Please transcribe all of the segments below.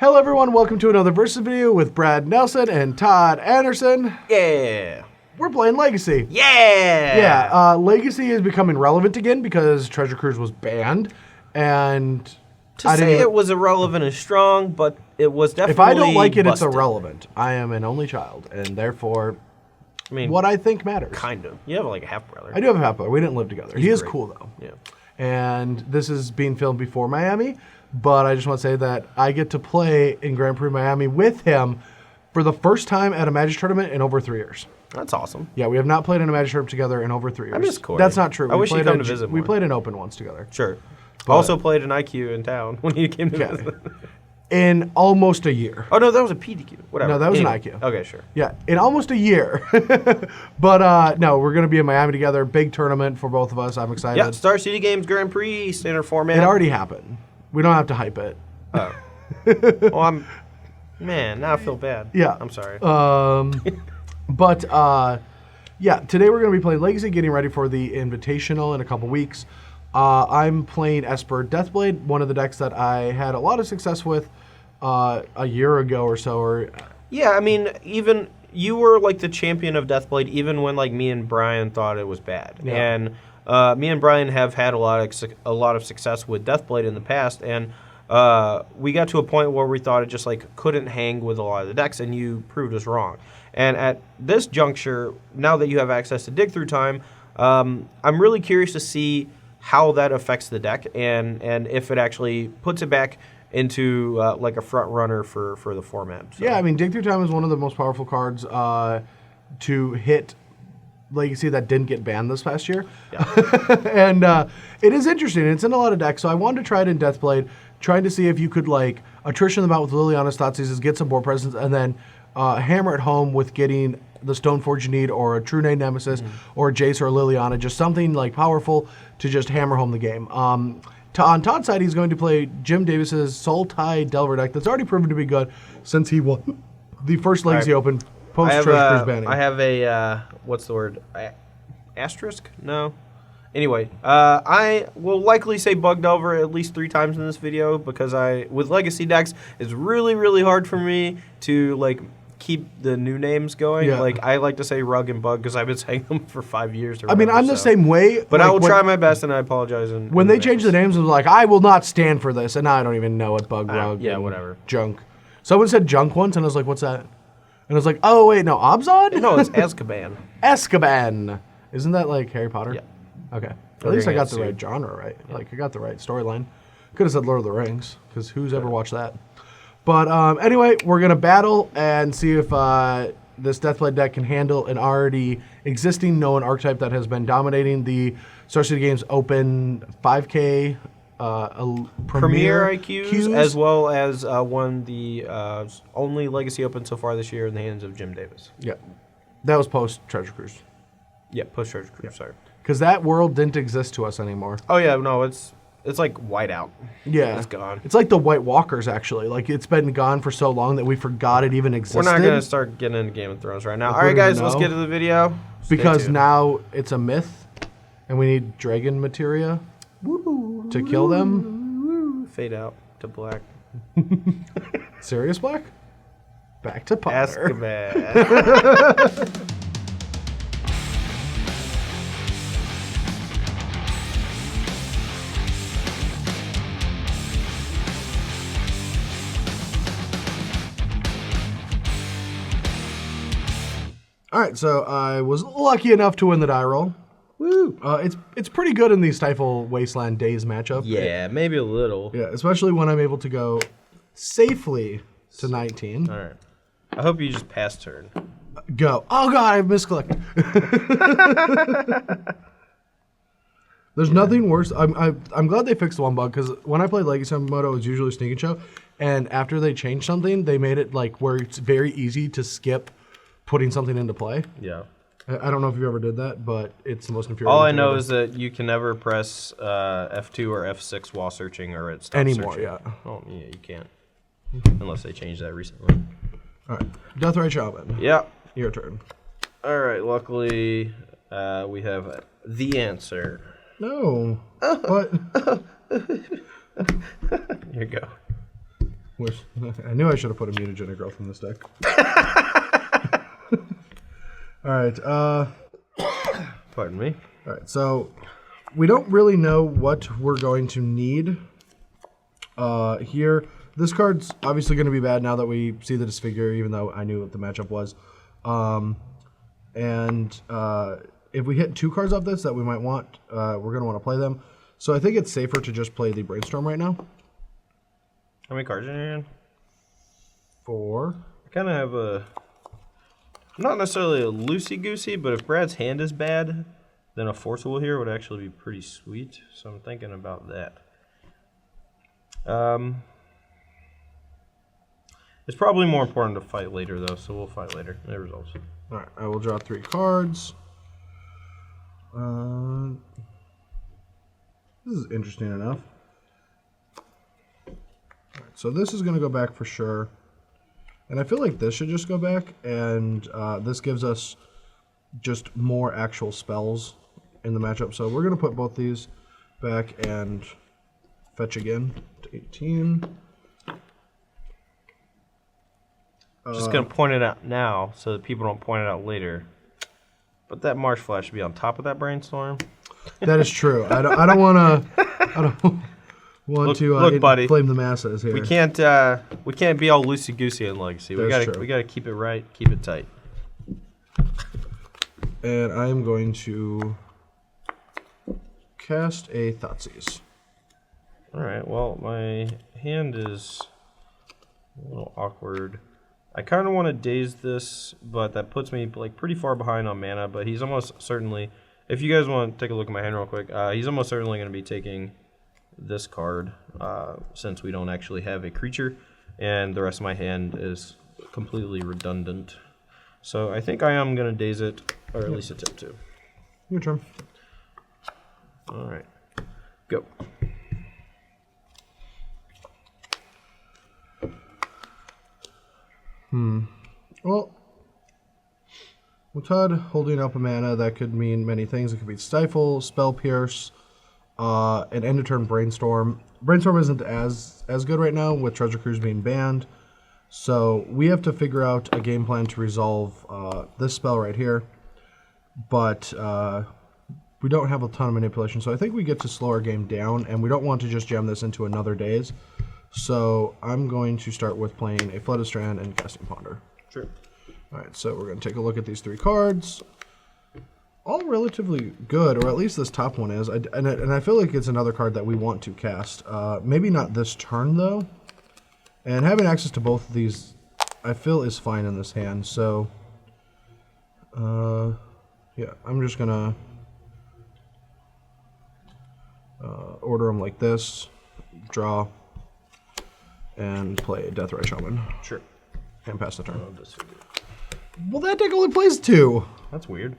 Hello everyone, welcome to another Versus video with Brad Nelson and Todd Anderson. Yeah. We're playing Legacy. Yeah. Yeah, Legacy is becoming relevant again because Treasure Cruise was banned, and To say it was irrelevant is strong, but it was definitely if I don't like it, busted. it's irrelevant. I am an only child, and therefore, I mean, what I think matters. Kind of. You have like a half-brother. I do have a half brother. We didn't live together. He is great. cool though. Yeah. And this is being filmed before Miami, but I just want to say that I get to play in Grand Prix Miami with him for the first time at a Magic tournament in over 3 years. That's awesome. Yeah, we have not played in a Magic tournament together in over 3 years. I'm just coy. That's not true. I wish you'd come to visit We more. played an Open once together. Sure. But- Also played an IQ in town when you came to Okay. visit. In almost a year. Oh, no, that was a PDQ. Whatever. No, that was an Anyway. IQ. Okay, sure. Yeah, in almost a year. But no, we're going to be in Miami together. Big tournament for both of us. I'm excited. Yeah, StarCityGames Grand Prix, standard format. It already happened. We don't have to hype it. Oh. Well, man, now I feel bad. Yeah. I'm sorry. But yeah, today we're going to be playing Legacy, getting ready for the Invitational in a couple weeks. I'm playing Esper Deathblade, one of the decks that I had a lot of success with a year ago or so. Yeah, I mean, even you were like the champion of Deathblade, even when like me and Brian thought it was bad. Yeah. And me and Brian have had a lot of success with Deathblade in the past, and we got to a point where we thought it just like couldn't hang with a lot of the decks, and you proved us wrong. And at this juncture, now that you have access to Dig Through Time, I'm really curious to see how that affects the deck, and if it actually puts it back into like a front runner for the format. So. Yeah, I mean, Dig Through Time is one of the most powerful cards to hit Legacy that didn't get banned this past year. Yeah. And it is interesting. It's in a lot of decks, so I wanted to try it in Deathblade, trying to see if you could like attrition them out with Liliana's Thoughtseize, get some board presence, and then hammer it home with getting the Stoneforge you need, or a True Name Nemesis, or a Jace or a Liliana, just something like powerful to just hammer home the game. On Todd's side, he's going to play Jim Davis's Soul Tie Delver deck that's already proven to be good since he won the first Legacy Open post Treasure Cruise banning. I have a, what's the word? Asterisk? No. Anyway, I will likely say Bug Delver at least 3 times in this video, because with Legacy decks, it's really, really hard for me to like keep the new names going. Yeah. Like, I like to say Rug and Bug because I've been saying them for 5 years. Or I mean, whatever, I'm the same way. But like, I will try my best, and I apologize. When they changed the names, it was like, I will not stand for this. And now I don't even know what Bug, Rug, yeah, and whatever. Junk. Someone said Junk once, and I was like, what's that? And I was like, oh, wait, no, Abzad? No, it's Azkaban. Azkaban. Isn't that like Harry Potter? Yeah. Okay. We're At least I gonna got get the right sued. genre right. Yeah. Like, I got the right storyline. Could have said Lord of the Rings, because who's ever watched that? But anyway, we're going to battle and see if this Deathblade deck can handle an already existing known archetype that has been dominating the StarCityGames Open 5K Premier IQs, as well as won the only Legacy Open so far this year in the hands of Jim Davis. Yeah. That was post Treasure Cruise. Yeah, post Treasure Cruise, sorry. Because that world didn't exist to us anymore. Oh, yeah, no, it's like white out. Yeah. It's gone. It's like the White Walkers, actually. Like, it's been gone for so long that we forgot it even existed. We're not going to start getting into Game of Thrones right now. Like, All right, we don't guys, even let's know. get to the video. Stay Because tuned. now it's a myth, and we need dragon materia to kill them. Fade out to black. Sirius Black? Back to Potter. Azkaban. All right, so I was lucky enough to win the die roll. Woo. It's pretty good in the Stifle Wasteland Days matchup. Yeah, maybe a little. Yeah, especially when I'm able to go safely to 19. All right. I hope you just pass turn. Go. Oh, God, I've misclicked. There's nothing worse. I'm glad they fixed one bug, because when I played Legacy mode, it was usually Sneak and Show. And after they changed something, they made it like where it's very easy to skip putting something into play. Yeah. I don't know if you ever did that, but it's the most infuriating. All I thing know ever. is that you can never press F2 or F6 while searching, or it stops Anymore, searching. yeah. Oh, yeah, you can't. Unless they changed that recently. All right. Deathray Shaman. Yeah. Your turn. All right, luckily we have the answer. No. What? Here you go. I knew I should have put a mutagenic growth in this deck. All right. Pardon me. All right. So we don't really know what we're going to need here. This card's obviously going to be bad now that we see the disfigure, even though I knew what the matchup was. If we hit 2 cards off this that we might want, we're going to want to play them. So I think it's safer to just play the Brainstorm right now. How many cards are in your hand? 4. I kind of have a... Not necessarily a loosey-goosey, but if Brad's hand is bad, then a Forcible here would actually be pretty sweet. So I'm thinking about that. It's probably more important to fight later, though, so we'll fight later. It resolves. All right, I will draw 3 cards. This is interesting enough. All right, so this is going to go back for sure. And I feel like this should just go back, and this gives us just more actual spells in the matchup. So we're going to put both these back and fetch again to 18. Just going to point it out now so that people don't point it out later. But that Marsh Flash should be on top of that Brainstorm. That is true. I don't want to Look, buddy, inflame the masses here. We can't be all loosey goosey in Legacy. We gotta keep it right, keep it tight. And I am going to cast a Thoughtseize. All right. Well, my hand is a little awkward. I kind of want to daze this, but that puts me like pretty far behind on mana. But he's almost certainly. If you guys want to take a look at my hand real quick, he's almost certainly going to be taking this card since we don't actually have a creature, and the rest of my hand is completely redundant. So I think I am going to daze it, or at least attempt to. Your turn. All right, go. Well, with Todd holding up a mana, that could mean many things. It could be Stifle, Spell Pierce, an end of turn Brainstorm. Brainstorm isn't as good right now with Treasure Cruise being banned, so we have to figure out a game plan to resolve this spell right here. But we don't have a ton of manipulation, so I think we get to slow our game down, and we don't want to just jam this into another daze. So I'm going to start with playing a Flooded Strand and casting Ponder. Sure. All right, so we're going to take a look at these 3 cards. All relatively good, or at least this top one is. And I feel like it's another card that we want to cast. Maybe not this turn, though. And having access to both of these, I feel, is fine in this hand. So, yeah, I'm just going to order them like this. Draw. And play Deathray Shaman. Sure. And pass the turn. Well, that deck only plays 2. That's weird.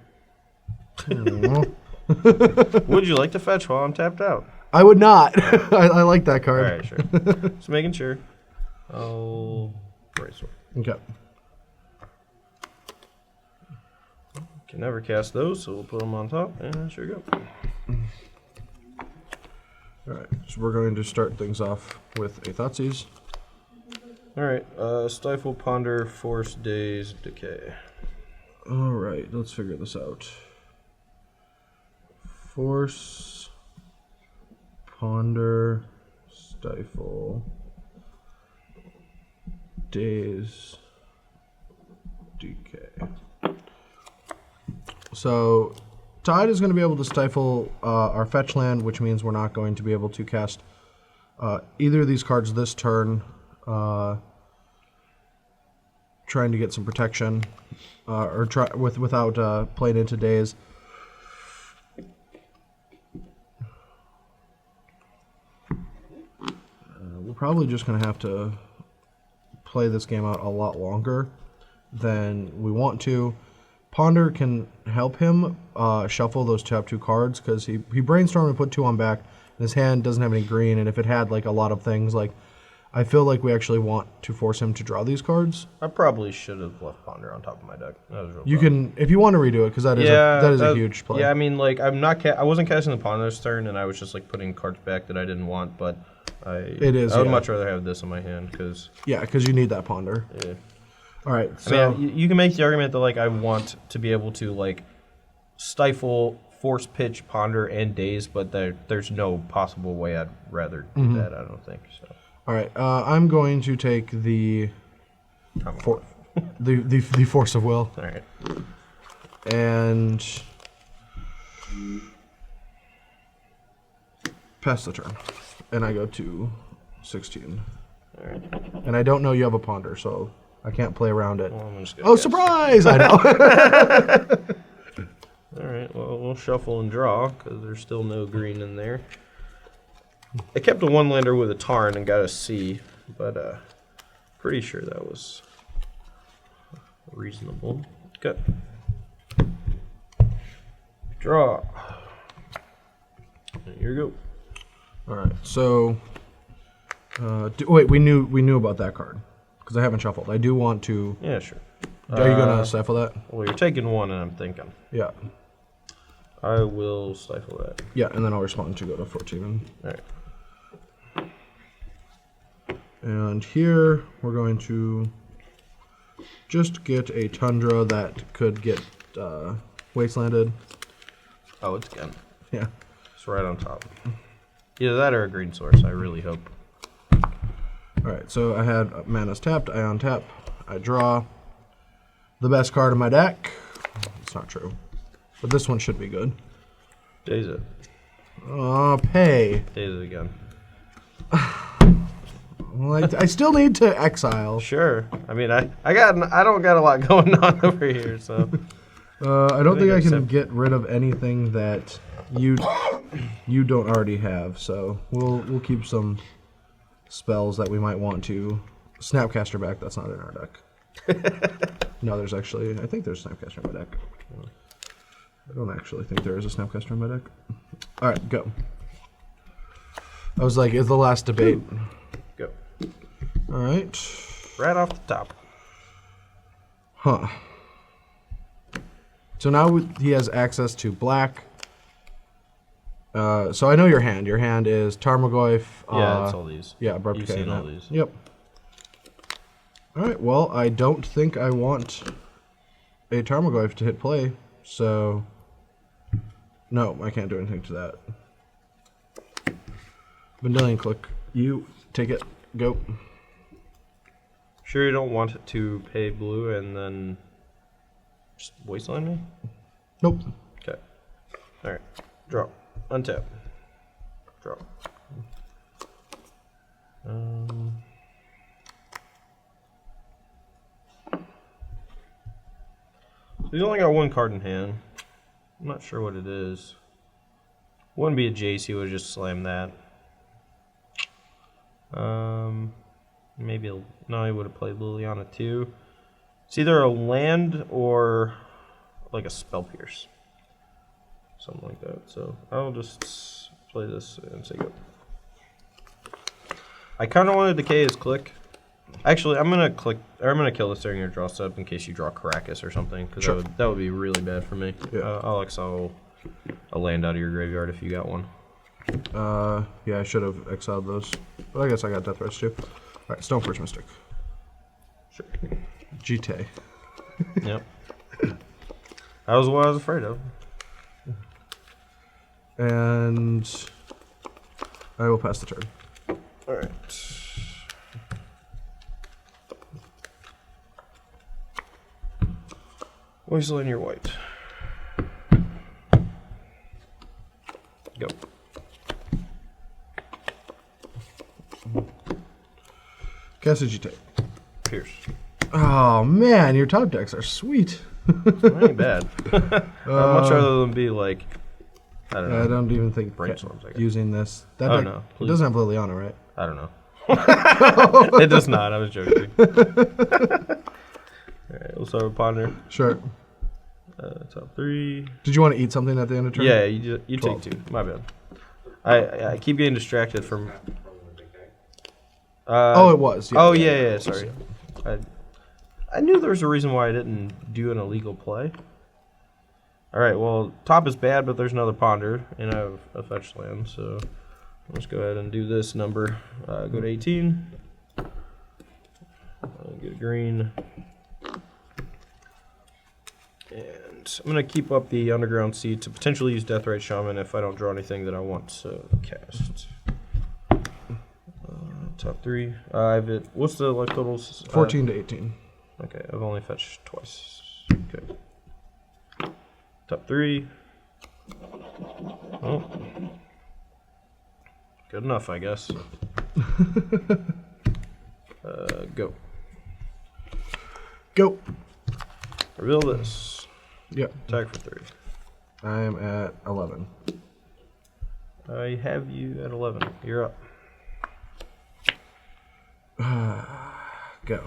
Would you like to fetch while I'm tapped out? I would not. I like that card. All right, sure. Just making sure. Oh, Brainstorm. Okay. Can never cast those, so we'll put them on top. And sure go. All right, so we're going to start things off with a Thoughtseize. All right, Stifle, Ponder, Force, Daze, Decay. All right, let's figure this out. Force, Ponder, Stifle, Daze, Decay. So Todd is going to be able to stifle our fetch land, which means we're not going to be able to cast either of these cards this turn. Trying to get some protection, or without playing into Daze. We're probably just going to have to play this game out a lot longer than we want to. Ponder can help him shuffle those top 2 cards, because he brainstormed and put 2 on back, and his hand doesn't have any green, and if it had like a lot of things, like I feel like we actually want to force him to draw these cards. I probably should have left Ponder on top of my deck. That was real you can, if you want to redo it, because that is a huge play. Yeah, I mean, like I wasn't casting the Ponder this turn, and I was just like putting cards back that I didn't want. But It is, I would yeah. much rather have this in my hand because. Yeah, because you need that ponder. Yeah. All right, so I mean, you can make the argument that like I want to be able to like stifle, force pitch, ponder, and daze, but there's no possible way I'd rather do that. I don't think so. all right, I'm going to take the the force of will All right. and pass the turn, and I go to 16. All right. And I don't know you have a ponder, so I can't play around it. Well, I'm just gonna Oh, guess. surprise! I know. All right. Well, we'll shuffle and draw because there's still no green in there. I kept a one-lander with a Tarn and got a C, but pretty sure that was reasonable. Okay. Draw. Here you All right, so wait, we knew about that card because I haven't shuffled. I do want to. go. Yeah, sure. Are you gonna stifle that? Well, you're taking one, and I'm thinking. Yeah, I will stifle that. yeah, and then I'll respond to go to 14. All right. And here we're going to just get a tundra that could get wastelanded. Oh, it's again. Yeah. It's right on top. Either that or a green source, I really hope. All right, so I had mana's tapped. I untap. I draw the best card in my deck. It's not true, but this one should be good. Daze it. Pay. Daze it again. Well, I still need to exile. Sure. I mean, I don't got a lot going on over here, so. I don't think I can accept. get rid of anything that you don't already have. So we'll keep some spells that we might want to. Snapcaster back. That's not in our deck. No, there's actually. I think there's a Snapcaster in my deck. I don't actually think there is a Snapcaster in my deck. All right, go. I was like, it's the last debate. Go. All right. Right off the top. Huh. So now he has access to black. So I know your hand. Your hand is Tarmogoyf. Yeah, it's all these. Yeah, Abrupt You've Decay seen and all that. these. Yep. All right. Well, I don't think I want a Tarmogoyf to hit play. So no, I can't do anything to that. Vendilion Click. You take it. Go. Sure you don't want it to pay blue and then just wasteland me? Nope. Okay. All right. Draw. Untap. Draw. So he's only got one card in hand. I'm not sure what it is. Wouldn't be a Jace, he would have just slammed that. Maybe no, he would have played Liliana too. It's either a land or like a spell pierce, something like that. So I'll just play this and say go. I kind of want to decay his click. Actually, I'm gonna kill this during your draw step in case you draw Caracas or something, because Sure. that would be really bad for me. Yeah. I'll exile a land out of your graveyard if you got one. Yeah, I should have exiled those, but I guess I got Death Rush too. All right, Stoneforge Mystic. Sure. GT. Yep. That was what I was afraid of. And I will pass the turn. All right. Wasteland your white. Go. Cast a GT. Pierce. Oh man, your top decks are sweet. That ain't bad. I'd much rather than be like, I don't know. I don't even think Brainstorms, I guess. using this. That Oh, deck, no, it please. doesn't have Liliana, right? I don't know. It does not. I was joking. Alright, we'll start with Ponder. Sure. Top 3. Did you want to eat something at the end of turn? Yeah, you take 12. 2. My bad. I keep getting distracted from. Oh, it was. Oh yeah. Sorry. I knew there was a reason why I didn't do an illegal play. All right. Well, top is bad, but there's another Ponder, and I have a fetch land, so let's go ahead and do this number. Go to 18. Get a green. And I'm going to keep up the Underground Seed to potentially use Deathrite Shaman if I don't draw anything that I want to cast. Top 3. What's the life totals? 14 to 18. Okay, I've only fetched twice. Okay. Top 3. Oh. Good enough, I guess. Go. Go. Reveal this. Yep. Attack for 3. I am at 11. I have you at 11. You're up. Go.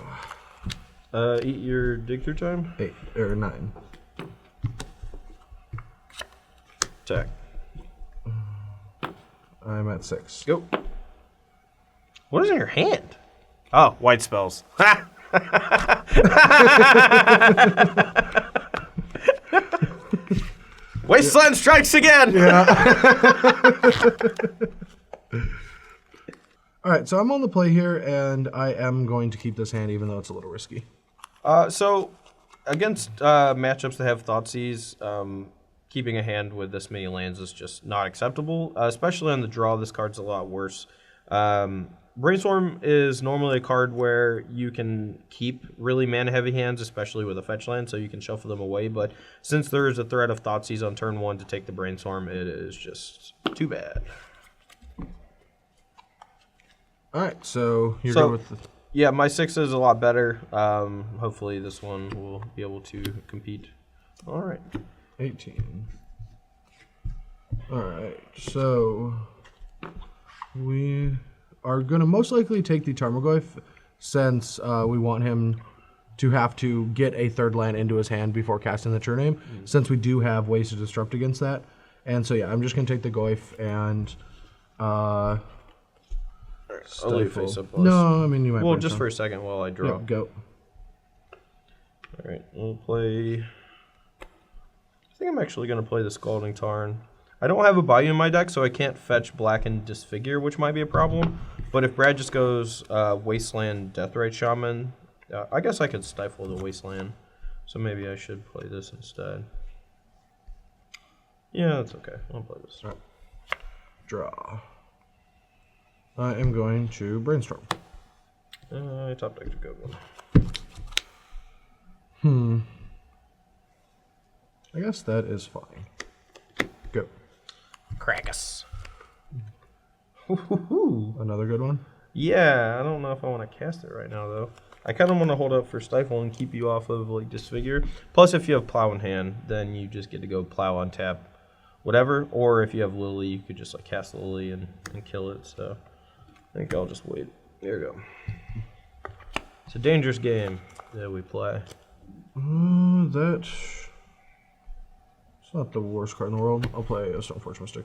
Eat your dig through time. 8 or 9. Attack. I'm at 6. Go. What is in your hand? Oh, white spells. Ha! Wasteland strikes again. All right, so I'm on the play here, and I am going to keep this hand even though it's a little risky. So against matchups that have Thoughtseize, keeping a hand with this many lands is just not acceptable, especially on the draw. This card's a lot worse. Brainstorm is normally a card where you can keep really mana-heavy hands, especially with a fetch land, so you can shuffle them away. But since there is a threat of Thoughtseize on turn 1 to take the Brainstorm, it is just too bad. All right, so you're good with the... Yeah, my 6 is a lot better. Hopefully this one will be able to compete. All right. 18. All right, so we are going to most likely take the Tarmogoyf since we want him to have to get a third land into his hand before casting the True Name, since we do have ways to disrupt against that. And so, yeah, I'm just going to take the Goyf and... I'll leave face up. No, I mean, you might... Well, just for a second while I draw. Yep, go. All right, we'll play... I think I'm actually going to play the Scalding Tarn. I don't have a Bayou in my deck, so I can't fetch Black and Disfigure, which might be a problem. But if Brad just goes Wasteland Deathrite Shaman, I guess I could stifle the Wasteland. So maybe I should play this instead. Yeah, that's okay. I'll play this. All right. Draw. I am going to Brainstorm. Top deck's a good one. I guess that is fine. Go. Crackus. Another good one? Yeah, I don't know if I want to cast it right now, though. I kind of want to hold up for Stifle and keep you off of, like, Disfigure. Plus, if you have Plow in hand, then you just get to go Plow on tap, whatever. Or if you have Lily, you could just, like, cast Lily and kill it. So I think I'll just wait. There we go. It's a dangerous game that we play. It's not the worst card in the world. I'll play a Stoneforge Mystic.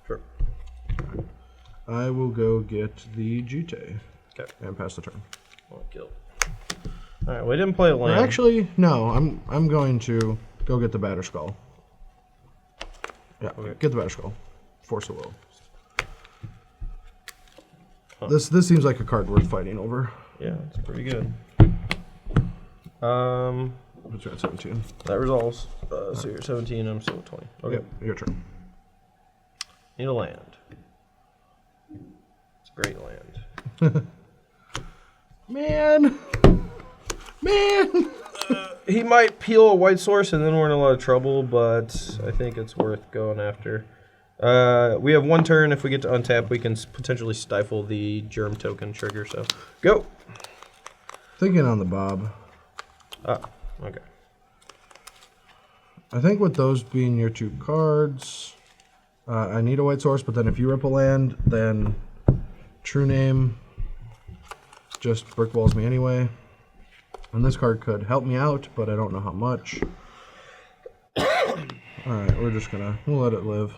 Sure. I will go get the Jite. Okay. And pass the turn. I'll kill. All right, we didn't play a land. Actually, no. I'm going to go get the Batter Skull. Yeah, Okay. get the Batter Skull. Force of Will. Huh. This seems like a card worth fighting over. Yeah, it's pretty good. It's at 17. That resolves. So you're 17, I'm still at 20. Okay. Yep, your turn. Need a land. It's a great land. Man! He might peel a white source and then we're in a lot of trouble, but I think it's worth going after. We have one turn. If we get to untap, we can potentially stifle the Germ token trigger, so go! Thinking on the Bob. Okay. I think with those being your two cards, I need a white source, but then if you rip a land, then True Name just brickballs me anyway. And this card could help me out, but I don't know how much. Alright, we'll let it live.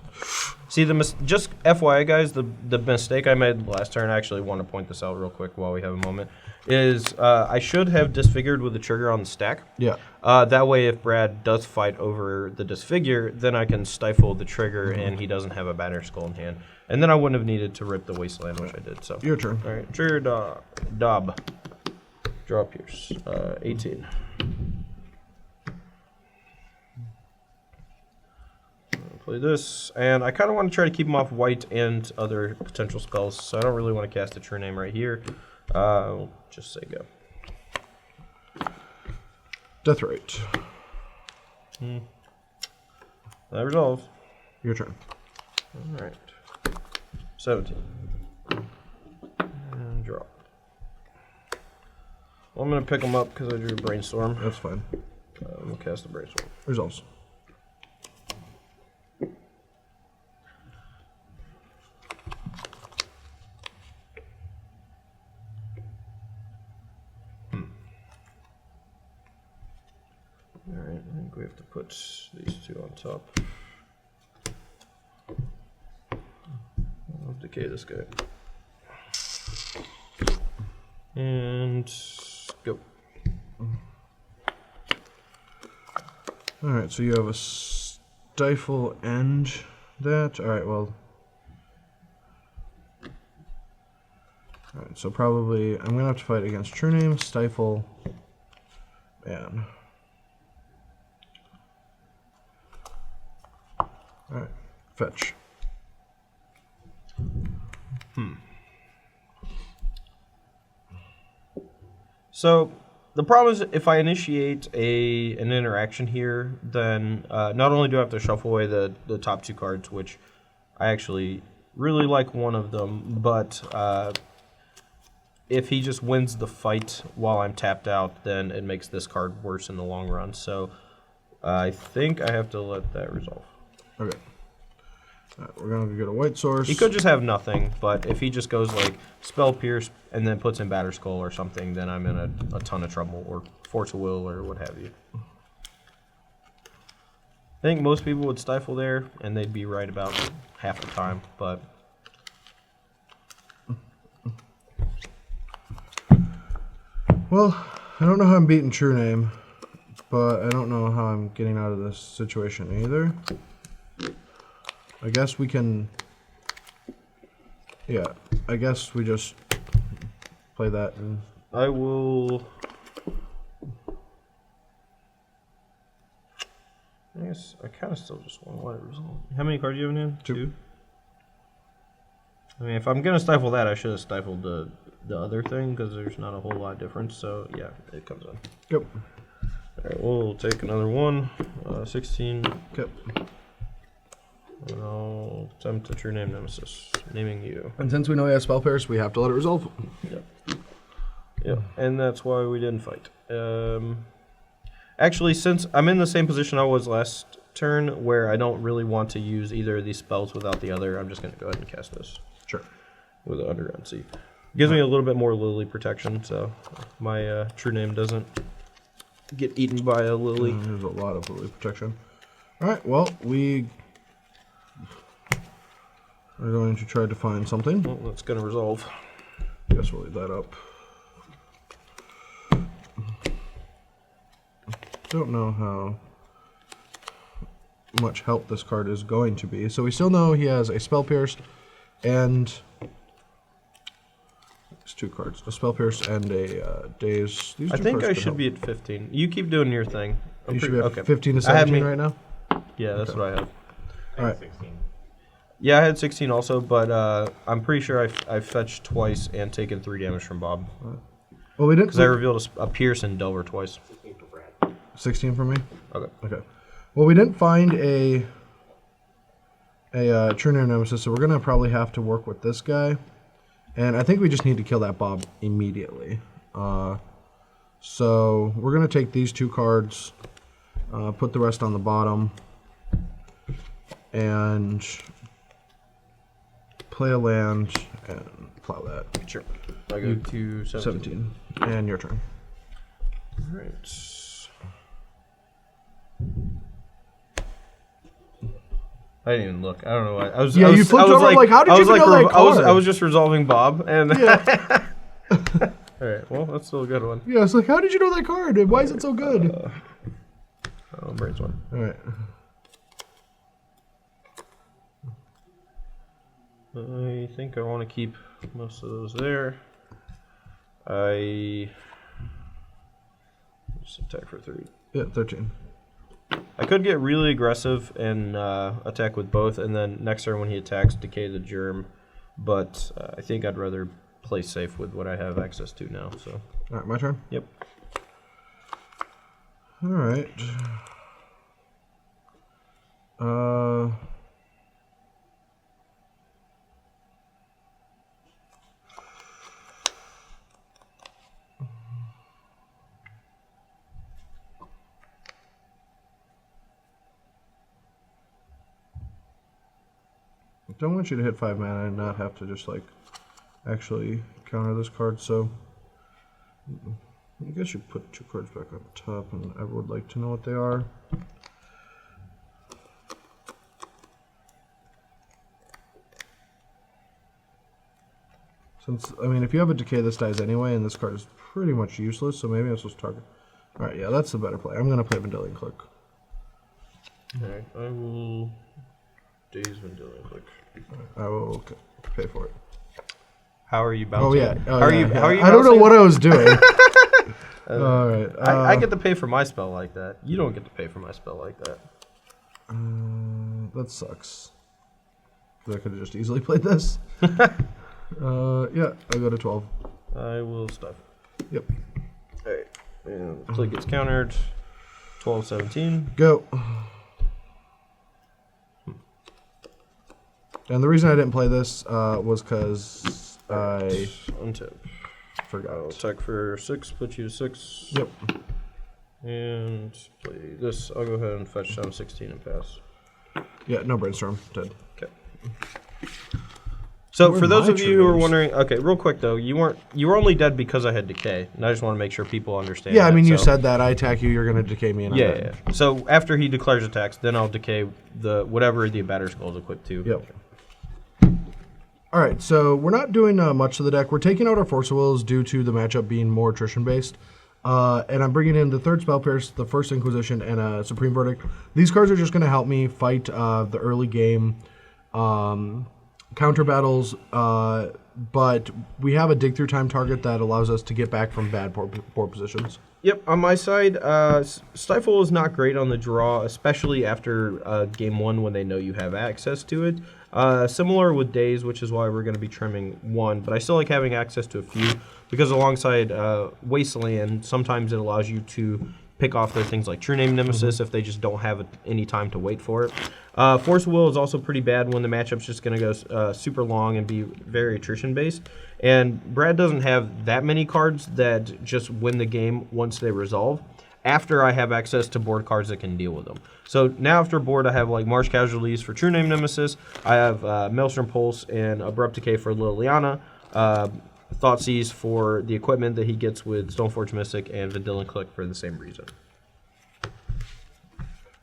See, just FYI, guys, the mistake I made last turn, I actually want to point this out real quick while we have a moment, is I should have disfigured with the trigger on the stack. Yeah. That way, if Brad does fight over the disfigure, then I can stifle the trigger and he doesn't have a batter skull in hand. And then I wouldn't have needed to rip the wasteland, which I did. So Your turn. all right, trigger Dob. Draw Pierce. 18. Play this, and I kind of want to try to keep him off white and other potential spells, so I don't really want to cast a True Name right here. I'll just say go. Death Rate. That resolves. Your turn. All right. 17. And draw. Well, I'm going to pick them up because I drew Brainstorm. That's fine. I'm going to cast the Brainstorm. Resolves. Alright, I think we have to put these two on top. I'll decay this guy. And go. Alright, so you have a stifle and that. Alright, well. Alright, so probably I'm going to have to fight against True Name, Stifle, and. Alright, fetch. So the problem is if I initiate an interaction here, then not only do I have to shuffle away the top two cards, which I actually really like one of them, but if he just wins the fight while I'm tapped out, then it makes this card worse in the long run. So I think I have to let that resolve. Okay. Alright, we're going to get a white source. He could just have nothing, but if he just goes like Spell Pierce and then puts in Batter Skull or something, then I'm in a ton of trouble, or Force of Will or what have you. I think most people would stifle there, and they'd be right about half the time, but... Well, I don't know how I'm beating True Name, but I don't know how I'm getting out of this situation either. I guess we can... Yeah, I guess we just play that and... I will... I guess I kind of still just want to let it resolve. How many cards do you have in hand? Two? I mean, if I'm going to stifle that, I should have stifled the other thing, because there's not a whole lot of difference, so yeah, it comes in. Yep. Alright, we'll take another one. 16. Yep. And I'll attempt a True Name Nemesis, naming you. And since we know he has Spell Pierce, we have to let it resolve. Yep. Yep, and that's why we didn't fight. Actually, since I'm in the same position I was last turn, where I don't really want to use either of these spells without the other, I'm just going to go ahead and cast this. Sure. With the Underground Sea. Gives me a little bit more Lily protection, so my True Name doesn't get eaten by a Lily. There's a lot of Lily protection. Alright, well, we are going to try to find something. Well, that's going to resolve. Guess we'll leave that up. Don't know how much help this card is going to be. So we still know he has a Spell Pierce and it's two cards, a Spell Pierce and a Daze. I think I should be at 15. You keep doing your thing. You should be at 15 to 17 right now? Yeah, that's what I have. All right. 16. Yeah, I had 16 also, but I'm pretty sure I fetched twice and taken 3 damage from Bob. Well, we didn't. Because I revealed a Pierce and Delver twice. 16 for Brad. 16 for me? Okay. Okay. Well, we didn't find a True Name Nemesis, so we're going to probably have to work with this guy. And I think we just need to kill that Bob immediately. So we're going to take these two cards, put the rest on the bottom, and play a land and plow that. Sure. I go to 17. And your turn. All right. I didn't even look. I don't know why. I was. Yeah, I was, you flipped I was over. like, Like, how did I you was even like, know that card? I was just resolving Bob, and. Yeah. All right. Well, that's still a good one. Yeah, it's like, how did you know that card? And why is it so good? Brains one. All right. I think I want to keep most of those there. I just attack for 3. Yeah, 13. I could get really aggressive and attack with both, and then next turn when he attacks, decay the germ. But I think I'd rather play safe with what I have access to now. So. All right, my turn. Yep. All right. I don't want you to hit 5 mana and not have to just like actually counter this card, so I guess you put 2 cards back up top, and I would like to know what they are. Since, I mean, if you have a decay, this dies anyway, and this card is pretty much useless, so maybe I'm supposed to target. Alright, yeah, that's the better play. I'm going to play Vendilion Click. Alright, I will daze Vendilion Click. I will pay for it. How are you bouncing? Oh, yeah. How are you I don't know what I was doing. Alright. I get to pay for my spell like that. You don't get to pay for my spell like that. That sucks. I could have just easily played this. Yeah, I go to 12. I will stuff. Yep. Alright. And click gets countered. 12, 17. Go. And the reason I didn't play this was because I untap. Forgot. I'll attack for 6, put you to 6. Yep. And play this. I'll go ahead and fetch down 16 and pass. Yeah, no brainstorm. Dead. Okay. So Where for those my of you who are triggers? wondering, okay, real quick though, you were only dead because I had decay, and I just want to make sure people understand. Yeah, I that, mean, you so. said that. I attack you, you're going to decay me, and I'm Yeah, dead. yeah. So after he declares attacks, then I'll decay the whatever the Abatter Skull is equipped to. Yep. All right, so we're not doing much to the deck. We're taking out our Force of Wills due to the matchup being more attrition-based. And I'm bringing in the 3rd Spell Pierce, the 1st Inquisition, and a Supreme Verdict. These cards are just going to help me fight the early game counter battles, but we have a dig-through time target that allows us to get back from bad poor positions. Yep, on my side, Stifle is not great on the draw, especially after game 1 when they know you have access to it. Similar with Daze, which is why we're going to be trimming 1, but I still like having access to a few, because alongside Wasteland, sometimes it allows you to pick off their things like True Name Nemesis if they just don't have any time to wait for it. Force of Will is also pretty bad when the matchup's just going to go super long and be very attrition-based. And Brad doesn't have that many cards that just win the game once they resolve, after I have access to board cards that can deal with them. So now after board, I have like Marsh Casualties for True Name Nemesis. I have Maelstrom Pulse and Abrupt Decay for Liliana. Thoughtseize for the equipment that he gets with Stoneforge Mystic, and Vendilion Click for the same reason.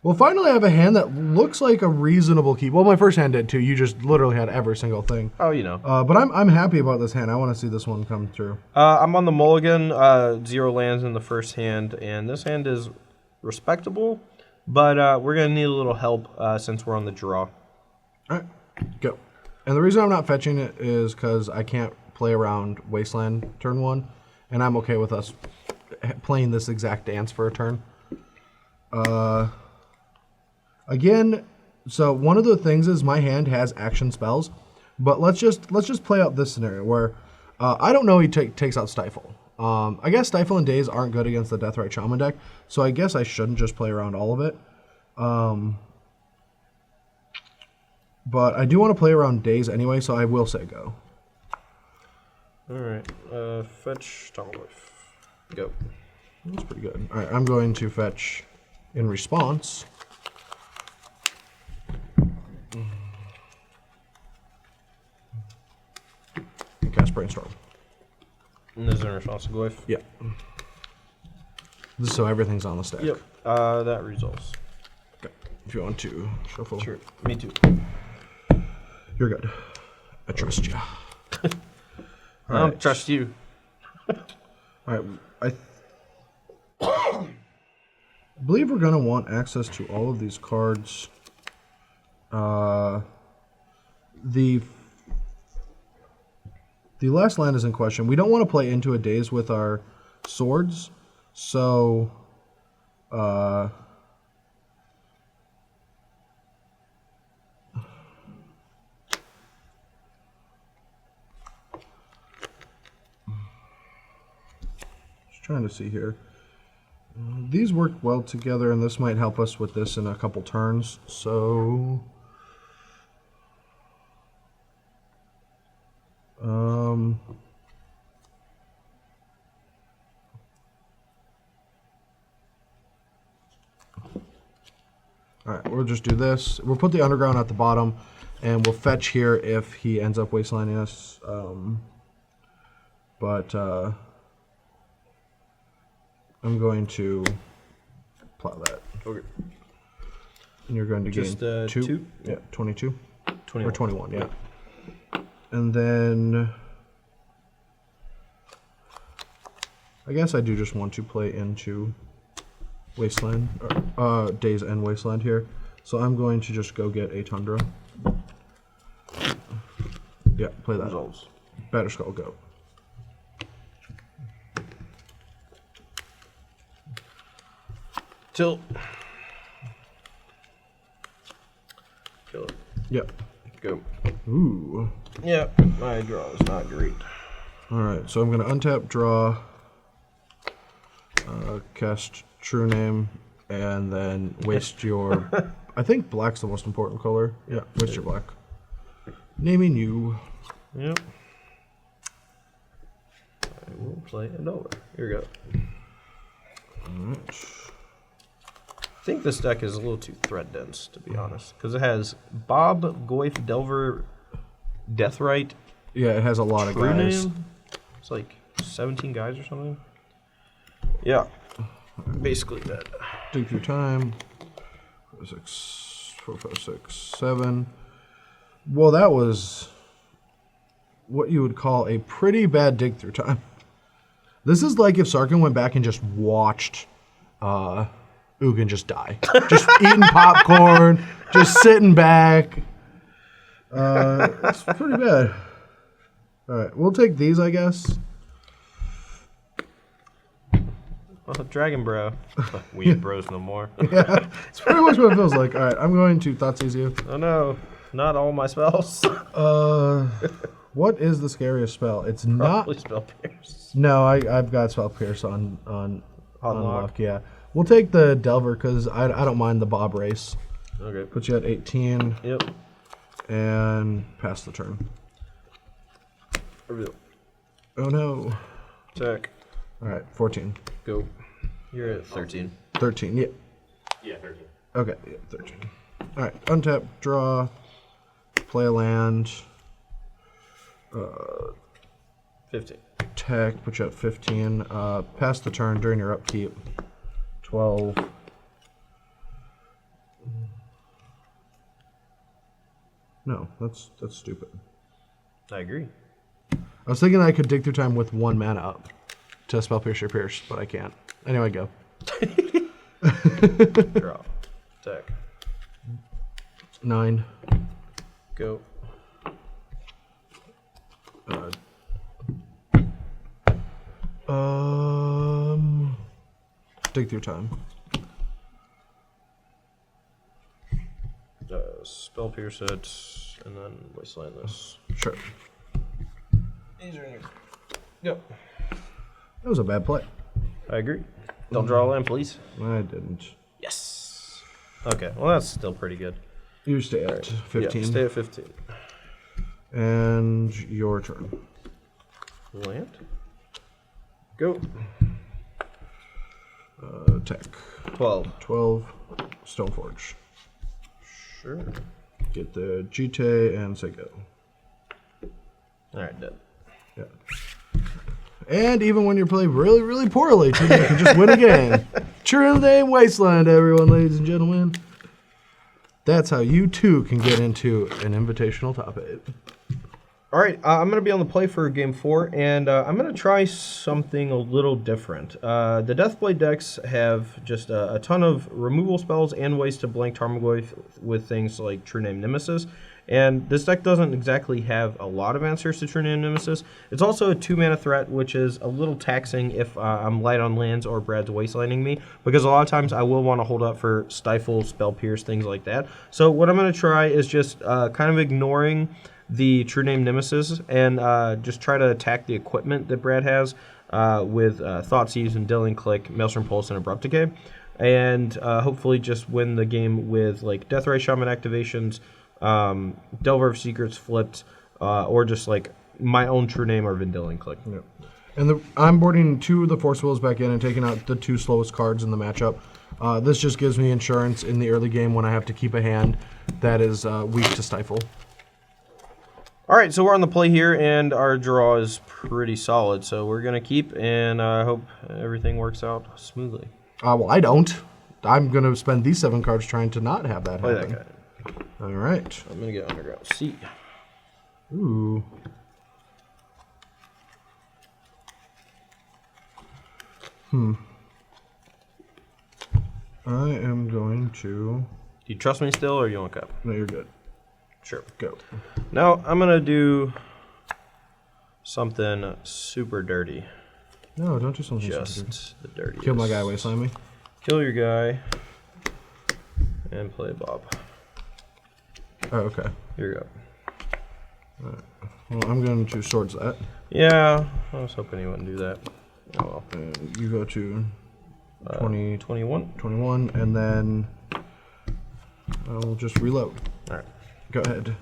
Well, finally I have a hand that looks like a reasonable keep. Well, my first hand did too. You just literally had every single thing. Oh, you know. But I'm happy about this hand. I want to see this one come through. I'm on the mulligan, 0 lands in the first hand, and this hand is respectable, but we're going to need a little help since we're on the draw. All right, go. And the reason I'm not fetching it is because I can't play around Wasteland turn 1, and I'm okay with us playing this exact dance for a turn. Again, so one of the things is my hand has action spells, but let's just play out this scenario where I don't know he takes out Stifle. I guess Stifle and Daze aren't good against the Deathrite Shaman deck, so I guess I shouldn't just play around all of it. But I do want to play around Daze anyway, so I will say go. Alright, fetch Tomahawk. Go. That's pretty good. Alright, I'm going to fetch in response. And cast Brainstorm. And this is in response to Glyph? Yeah. So everything's on the stack. Yep, that resolves. Okay. if you want to shuffle. Sure. Me too. You're good. I trust you. I don't trust you. All right. I believe we're going to want access to all of these cards. The last land is in question. We don't want to play Into a Daze with our swords, so just trying to see here. These work well together, and this might help us with this in a couple turns. So, all right, we'll just do this. We'll put the underground at the bottom, and we'll fetch here if he ends up wastelanding us. I'm going to plow that. Okay. And you're going to Just, gain two? Yeah, 22. 21. Or 21, yeah. And then I guess I do just want to play into Wasteland, Days and Wasteland here. So I'm going to just go get a Tundra. Yeah, play that. Results. Batterskull, go. Tilt. Kill it. Yep. Go. Ooh. Yeah, my draw is not great. Alright, so I'm going to untap, draw, cast True Name, and then waste your... I think black's the most important color. Yeah, waste your black. Naming you. Yep. I will play it over. Here we go. Alright. I think this deck is a little too threat dense, to be honest, because it has Bob, Goyf, Delver, Deathrite. Yeah, it has a lot of True guys. Name. It's like 17 guys or something. Yeah. Basically dead. Dig through time. 4, 5, 6, 7. Well, that was what you would call a pretty bad dig through time. This is like if Sarkin went back and just watched Ugin just die. Just eating popcorn, just sitting back. It's pretty bad. All right, we'll take these, I guess. Well, Dragon Bro. We ain't bros no more. Yeah, it's pretty much what it feels like. All right, I'm going to Thoughtseize you. Oh no, not all my spells. What is the scariest spell? It's Probably not. Spell Pierce. No, I've got Spell Pierce on Unlock. lock. Yeah, we'll take the Delver because I don't mind the Bob race. Okay. Put you at 18. Yep. And pass the turn. Reveal. Oh no. Check. All right, 14. Go. You're at 13. 13. Yeah. Yeah, 13. Okay. Yeah, 13. All right. Untap. Draw. Play a land. 15. Attack. Put you at 15. Pass the turn during your upkeep. 12. No, that's stupid. I agree. I was thinking I could dig through time with 1 mana up to spell Pierce your Pierce, but I can't. Anyway, go. Draw. Attack. 9. Go. Dig through time. Spell Pierce it, and then Wasteland this. Sure. These are in your... Go. That was a bad play. I agree. Don't draw a land, please. I didn't. Yes. Okay, well that's still pretty good. You stay at 15. Yeah, stay at 15. And your turn. Land. Go. Attack. 12. 12. Stoneforge. Sure. Get the Jite and say go. Alright, dead. Yeah. And even when you're playing really, really poorly, you can just win a game. True Name Wasteland, everyone, ladies and gentlemen. That's how you too can get into an invitational top 8. All right, I'm going to be on the play for Game 4, and I'm going to try something a little different. The Deathblade decks have just a ton of removal spells and ways to blank Tarmogoyf with things like True Name Nemesis, and this deck doesn't exactly have a lot of answers to True Name Nemesis. It's also a 2-mana threat, which is a little taxing if I'm light on lands or Brad's wastelanding me, because a lot of times I will want to hold up for Stifle, Spell Pierce, things like that. So what I'm going to try is just kind of ignoring the True Name Nemesis and just try to attack the equipment that Brad has with Thoughtseize and Dilling Click, Maelstrom Pulse, and Abrupt Decay, and hopefully just win the game with like Deathray Shaman activations, Delver of Secrets flipped, or just like my own True Name or Vendilling Click. Yep. And I'm boarding 2 of the Force Wills back in and taking out the 2 slowest cards in the matchup. This just gives me insurance in the early game when I have to keep a hand that is weak to Stifle. All right, so we're on the play here, and our draw is pretty solid. So we're going to keep, and I hope everything works out smoothly. Well, I don't. I'm going to spend these 7 cards trying to not have that Play happen. that guy. All right. I'm going to get Underground Sea. Ooh. I am going to... Do you trust me still, or you want to cap? No, you're good. Sure. Go. Now, I'm going to do something super dirty. No, don't do something stupid. Just the dirtiest. Kill my guy, wasteland me. Kill your guy. And play Bob. Oh, okay. Here you go. Well, I'm going to swords that. Yeah, I was hoping you wouldn't do that. Oh well. And you go to 21, 21, and then I'll just reload. All right. Go ahead.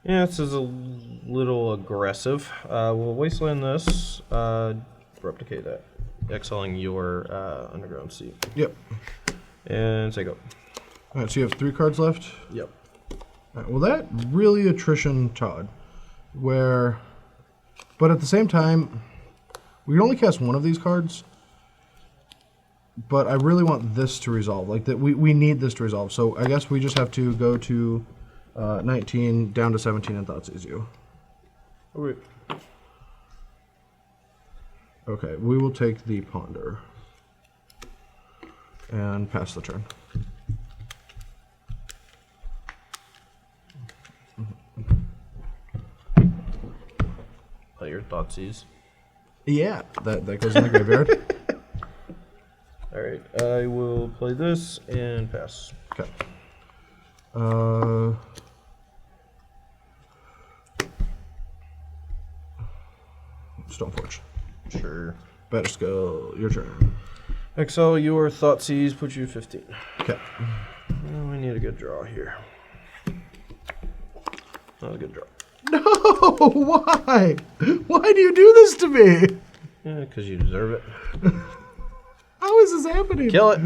Yeah, this is a little aggressive. We'll wasteland this. Replicate that. Exiling your Underground Sea. Yep. And say go. All right, so you have 3 cards left? Yep. All right, well, that really attrition Todd, where, but at the same time, we can only cast 1 of these cards, but I really want this to resolve. Like, that, we need this to resolve. So I guess we just have to go to 19 down to 17 and Thoughtseize you. Okay. Okay, we will take the Ponder and pass the turn. Play your Thoughtseize. Yeah, that goes in the graveyard. All right, I will play this and pass. Okay. Stoneforge. Sure. Better Skull, your turn. Excel your Thoughtseize, put you 15. Okay. Well, we need a good draw here. Not a good draw. No, why? Why do you do this to me? Yeah, because you deserve it. How is this happening? Kill it.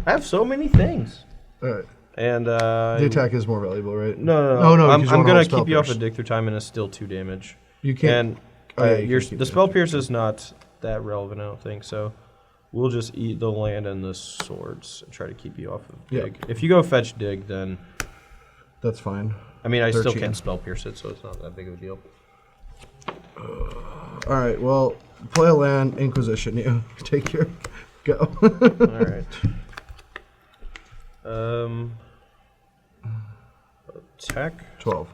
I have so many things. All right. And The attack is more valuable, right? No. Oh, no, I'm 'cause you wanna gonna hold keep you off Spell of Dig Through Time, and it's still 2 damage. You can't. And you can keep the it. Spell Pierce is not that relevant, I don't think. So we'll just eat the land and the swords and try to keep you off of Dig. If you go fetch Dig, then That's fine. I mean, I still 13. can't Spell Pierce it, so it's not that big of a deal. All right, well, play a land, Inquisition. You take your go. All right. Attack. 12.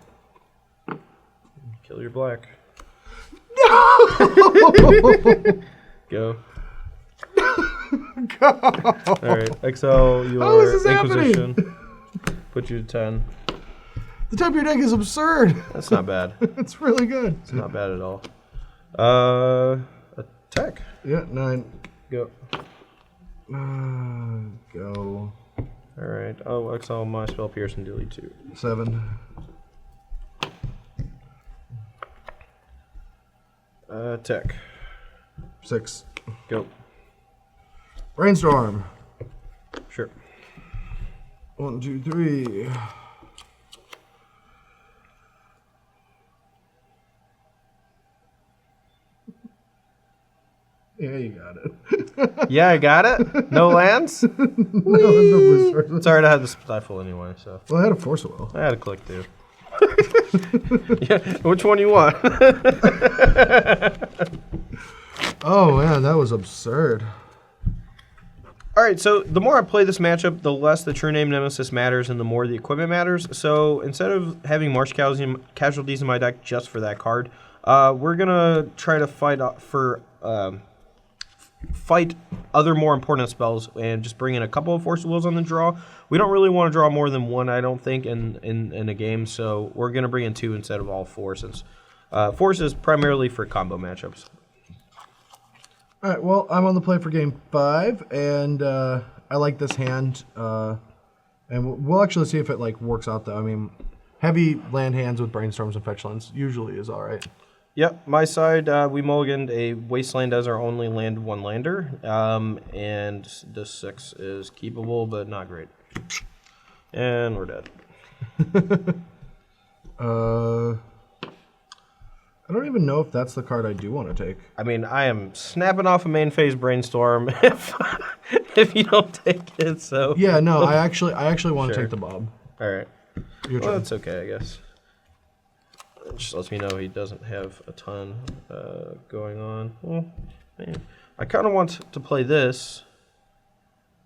Kill your black. Go. Go. All right. Exile How is your this happening? Inquisition. Put you to 10. The top of your deck is absurd. That's not bad. It's really good. It's not bad at all. Attack. Yeah, 9. Go. Go. All right. Oh, exile my Spell Pierce and delete 2. 7. Attack. 6. Go. Brainstorm. Sure. 1, 2, 3. Yeah, you got it. Yeah, I got it. No lands. No, it's no booster. It's alright. I had the stifle anyway, so Well, I had a force will. I had a click too. Yeah, which one you want? Oh man, that was absurd. All right, so the more I play this matchup, the less the true name nemesis matters and the more the equipment matters. So instead of having march casualties in my deck just for that card, we're gonna try to fight other more important spells and just bring in a couple of force wills on the draw. We don't really want to draw more than one, I don't think, in a game. So we're gonna bring in 2 instead of all 4, since force is primarily for combo matchups. All right, well, I'm on the play for game 5, and I like this hand. And we'll actually see if it like works out, though. I mean, heavy land hands with brainstorms and fetch lands usually is all right. Yep, my side, we mulliganed a Wasteland as our only land 1-lander, and the 6 is keepable, but not great. And we're dead. I don't even know if that's the card I do want to take. I mean, I am snapping off a main phase Brainstorm if you don't take it, so... Yeah, no, I actually want to Sure. take the Bob. All right. Your Well, turn. that's okay, I guess. It just lets me know he doesn't have a ton going on. Well, man, I kind of want to play this,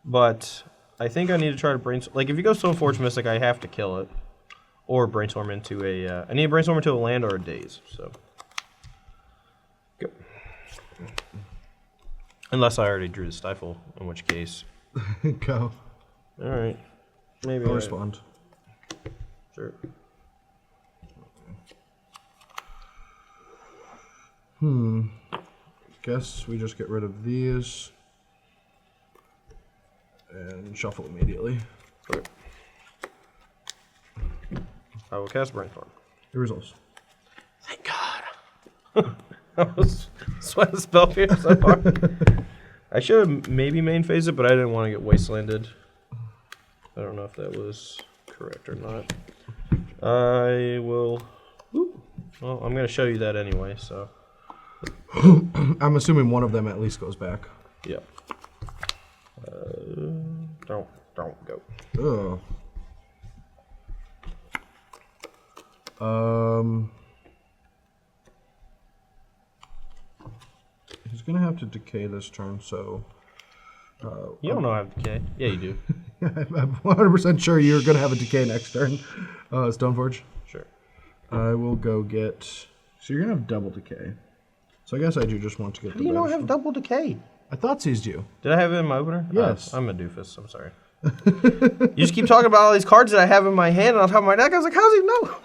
but I think I need to try to brainstorm. Like, if you go Stoneforge Mystic, I have to kill it, or brainstorm into a. I need to brainstorm into a land or a daze. So, go. Unless I already drew the stifle, in which case. Go. All right, maybe I'll I- respond. Sure. Guess we just get rid of these and shuffle immediately. Okay. I will cast brainstorm. The results. Thank God. I was sweating spell here so hard. I should have maybe main phased it, but I didn't want to get wastelanded. I don't know if that was correct or not. I will. Whoop. Well, I'm going to show you that anyway, so. I'm assuming one of them at least goes back. Yeah. Don't go. Ugh. He's gonna have to decay this turn, so You don't know I have decay. Yeah, you do. I'm 100% sure you're gonna have a decay next turn. Stoneforge. Sure. I will go get. So you're gonna have double decay. So I guess I do just want to get How the do you not best. have double decay? I thought seized you. Did I have it in my opener? Yes. I'm a doofus. I'm sorry. You just keep talking about all these cards that I have in my hand and on top of my deck. I was like, how's he know?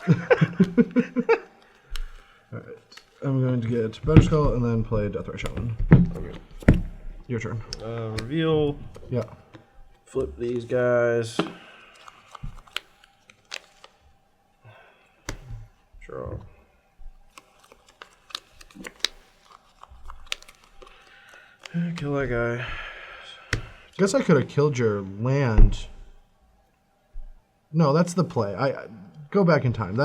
Alright. I'm going to get Better Skull and then play Death Ray Shaman. Okay. Your turn. Reveal. Yeah. Flip these guys. Draw. Kill that guy. Guess I could have killed your land. No, that's the play. I go back in time.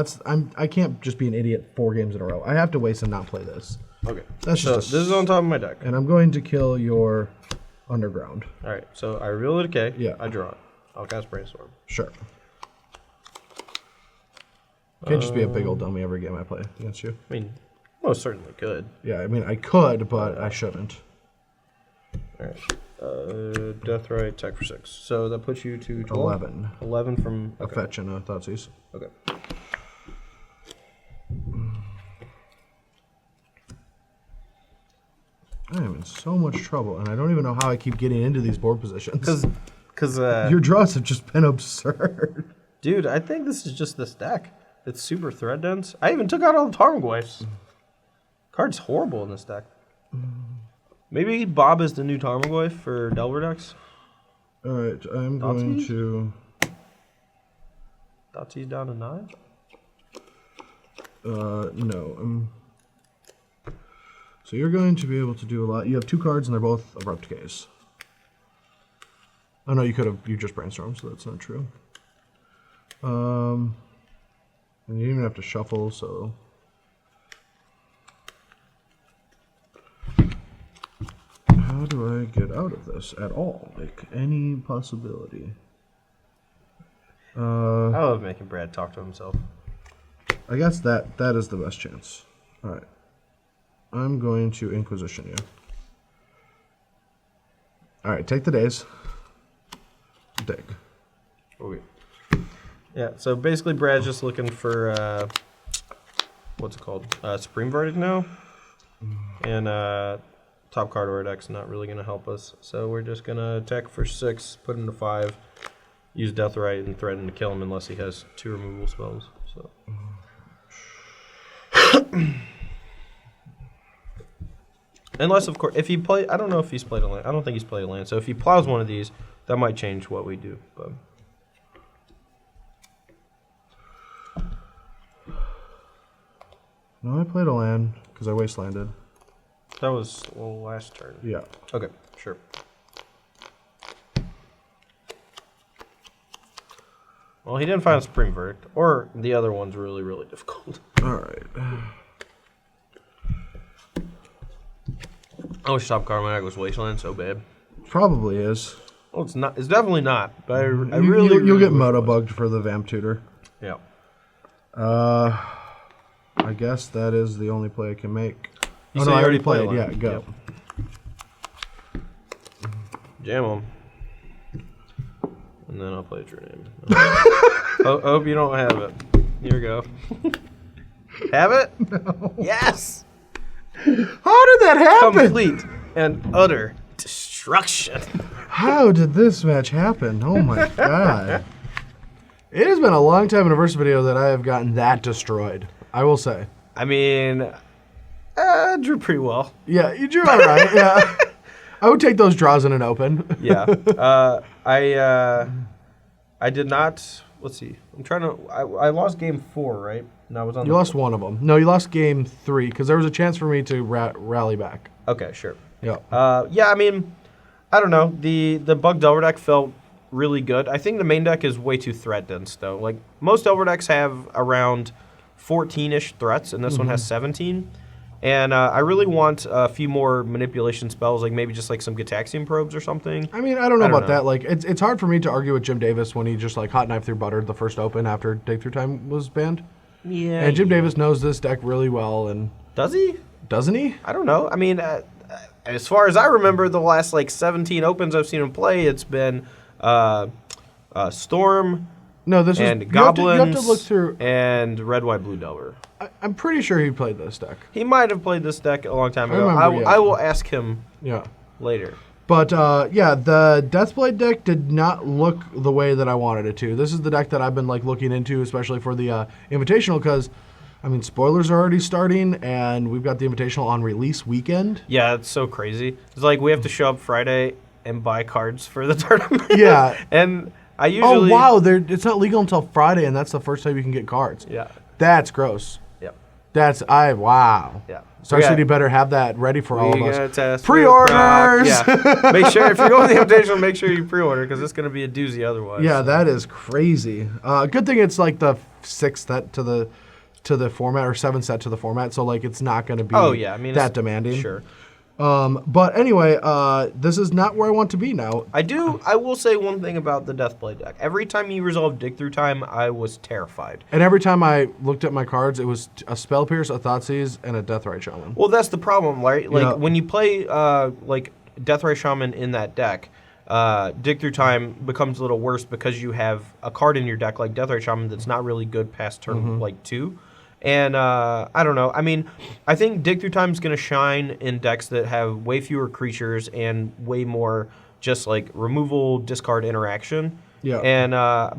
I can't just be an idiot 4 games in a row. I have to waste and not play this. Okay. That's So just this is on top of my deck. And I'm going to kill your underground. All right. So I reveal the decay. Yeah. I draw it. I'll cast brainstorm. Sure. Can't just be a big old dummy every game I play against you. I mean, most certainly could. Yeah, I mean I could, but I shouldn't. All right. Death Right, attack for 6. So that puts you to 12? 11. 11 from... A fetch and a Thoughtseize. Okay. I am in so much trouble, and I don't even know how I keep getting into these board positions. Because your draws have just been absurd. dude, I think this is just this deck. It's super threat dense. I even took out all the Tarmogoyfs. Card's horrible in this deck. Maybe Bob is the new Tarmogoyf for Delver decks. All right, I'm going Thoughtseize? to... Thoughtseize down to 9? No. So you're going to be able to do a lot. You have 2 cards, and they're both Abrupt Gaze. Oh, no, you just brainstormed, so that's not true. And you even have to shuffle, so. How do I get out of this at all? Like, any possibility? I love making Brad talk to himself. I guess that is the best chance. All right. I'm going to Inquisition you. All right, take the days. Dig. Okay. Yeah, so basically Brad's just looking for, what's it called? Supreme Verdict now. And top card of our deck's not really going to help us. So we're just going to attack for 6, put him to 5, use Deathrite, and threaten to kill him unless he has 2 removal spells. So. Unless, of course, if he play, I don't know if he's played a land. I don't think he's played a land. So if he plows one of these, that might change what we do. But No, I played a land because I wastelanded. that was last turn. Yeah. Okay, sure. Well, he didn't find a Supreme Verdict, or the other one's really, really difficult. All right. I wish top card of my deck was Wasteland so bad. Probably is. Well, it's not. It's definitely not. But I You- really, you'll really get wish it moto was. bugged for the Vamp Tutor. Yeah. I guess that is the only play I can make. You Oh, said no, you I already already played. played Yeah, go. Jam them. And then I'll play your name. Hope you don't have it. Here we go. Have it? No. Yes! How did that happen? Complete and utter destruction. How did this match happen? Oh my god. It has been a long time in a verse video that I have gotten that destroyed. I will say. I mean, drew pretty well. Yeah, you drew all right. Yeah. I would take those draws in an open. Yeah. I did not. Let's see. I'm trying to. I lost game 4, right? And I was on. You lost one of them. No, you lost game 3 because there was a chance for me to rally back. Okay, sure. Yeah. Yeah. I mean, I don't know. The Bug Delver deck felt really good. I think the main deck is way too threat dense though. Like most Delver decks have around 14-ish threats, and this one has 17. And I really want a few more manipulation spells, like maybe just like some Gitaxian probes or something. I mean, I don't know about know. that. Like, it's hard for me to argue with Jim Davis when he just like hot knife through butter the first open after Dig Through Time was banned. Yeah. And Jim Davis knows this deck really well, and Does he? doesn't he? I don't know. I mean, as far as I remember, the last like 17 opens I've seen him play, it's been Storm No, this and was Goblins You have to look through. and Red, White, Blue Delver. I'm pretty sure he played this deck. He might have played this deck a long time ago. remember, yeah. I will ask him Yeah. later. But yeah, the Deathblade deck did not look the way that I wanted it to. This is the deck that I've been like looking into, especially for the Invitational, because I mean spoilers are already starting, and we've got the Invitational on release weekend. Yeah, it's so crazy. It's like we have to show up Friday and buy cards for the tournament. Yeah. And I Oh usually. wow, it's not legal until Friday, and that's the first time you can get cards. Yeah. That's gross. Yep. Wow. Yeah. Star City better have that ready for all of We're us. gonna test Pre-orders! Yeah. Make sure if you're going to the Invitational, make sure you pre-order because it's gonna be a doozy otherwise. Yeah, that is crazy. Good thing it's like the 6th set to the format, or 7th set to the format, so like it's not going to be Oh yeah, I mean that it's- demanding. Sure. But anyway, this is not where I want to be now. I will say one thing about the Deathblade deck. Every time you resolve Dig Through Time, I was terrified. And every time I looked at my cards, it was a Spell Pierce, a Thoughtseize, and a Deathrite Shaman. Well, that's the problem, right? Like Yeah. when you play like Deathrite Shaman in that deck, Dig Through Time becomes a little worse because you have a card in your deck like Deathrite Shaman that's not really good past turn like 2. And I don't know. I mean, I think Dig Through Time is going to shine in decks that have way fewer creatures and way more just like removal, discard interaction. Yeah. And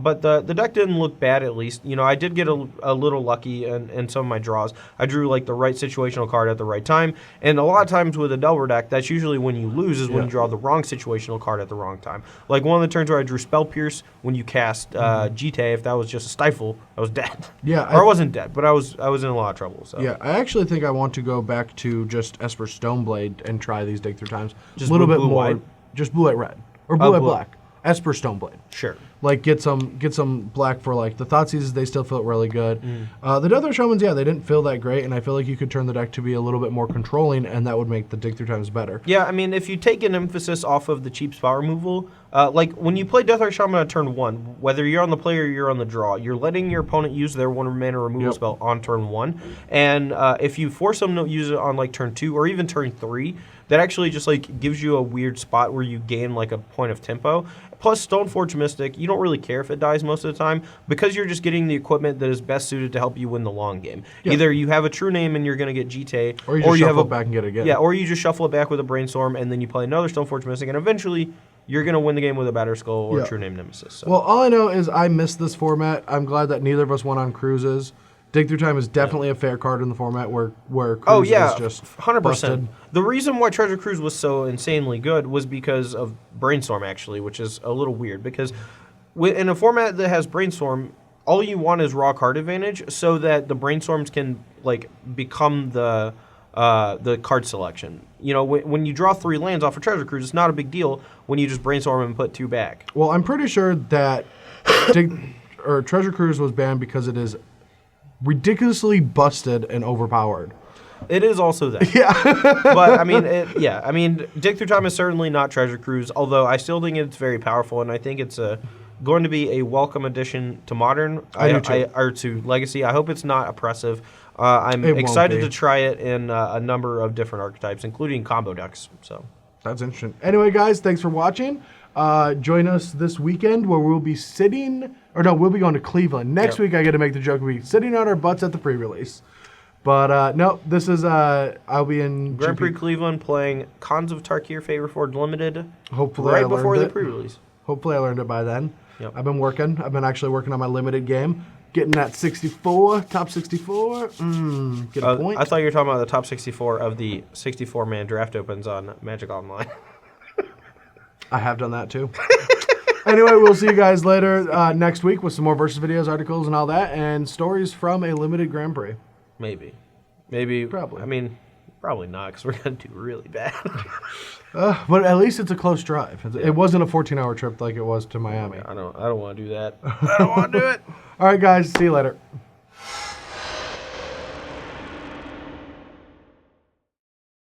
but the deck didn't look bad, at least. You know, I did get a little lucky in some of my draws. I drew like the right situational card at the right time. And a lot of times with a Delver deck, that's usually when you lose is when you draw the wrong situational card at the wrong time. Like one of the turns where I drew Spell Pierce, when you cast Jite, if that was just a Stifle, I was dead. Yeah, Or I wasn't dead, but I was in a lot of trouble. So Yeah, I actually think I want to go back to just Esper Stoneblade and try these Dig Through Times. Just a little blue, bit blue, more. white? Just blue, white, red. Or blue, white, blue. black. Esper Stoneblade. Sure. like get some black for like the Thoughtseize. They still feel really good. The Death Ray Shamans, yeah, they didn't feel that great, and I feel like you could turn the deck to be a little bit more controlling, and that would make the dig through times better. Yeah, I mean, if you take an emphasis off of the cheap spot removal, like when you play Death Ray Shaman on turn 1, whether you're on the play or you're on the draw, you're letting your opponent use their 1 mana removal spell on turn 1, and if you force them to use it on like turn 2 or even turn 3, that actually just like gives you a weird spot where you gain like a point of tempo. Plus, Stoneforge Mystic, you don't really care if it dies most of the time because you're just getting the equipment that is best suited to help you win the long game. Yeah. Either you have a True Name and you're going to get GT, or you just shuffle it back and get it again. Yeah, or you just shuffle it back with a Brainstorm and then you play another Stoneforge Mystic, and eventually you're going to win the game with a Batter Skull or True Name Nemesis. So. Well, all I know is I missed this format. I'm glad that neither of us went on cruises. Dig Through Time is definitely a fair card in the format where Cruise is just 100%. Busted. The reason why Treasure Cruise was so insanely good was because of Brainstorm, actually, which is a little weird because in a format that has Brainstorm, all you want is raw card advantage so that the Brainstorms can like become the card selection. You know, when you draw 3 lands off of Treasure Cruise, it's not a big deal when you just Brainstorm and put 2 back. Well, I'm pretty sure that Treasure Cruise was banned because it is ridiculously busted and overpowered. It is also that. Yeah. But, I mean, Dig Through Time is certainly not Treasure Cruise, although I still think it's very powerful, and I think it's going to be a welcome addition to Modern, or to Legacy. I hope it's not oppressive. I'm excited to try it in a number of different archetypes, including combo decks. So that's interesting. Anyway, guys, thanks for watching. Join us this weekend where we'll be we'll be going to Cleveland. Next week, I get to make the joke, we'll be sitting on our butts at the pre-release. But no, this is, I'll be in Grand Prix Cleveland playing Khans of Tarkir Favor Forge Limited. Hopefully right before the pre-release. Hopefully I learned it by then. Yep. I've been actually working on my limited game. Getting that 64, top 64. Get a point. I thought you were talking about the top 64 of the 64-man draft opens on Magic Online. I have done that too. Anyway, we'll see you guys later next week with some more Versus videos, articles, and all that, and stories from a limited Grand Prix. Maybe. Probably. I mean, probably not, because we're going to do really bad. But at least it's a close drive. It wasn't a 14-hour trip like it was to Miami. I don't want to do that. I don't want to do it. All right, guys. See you later.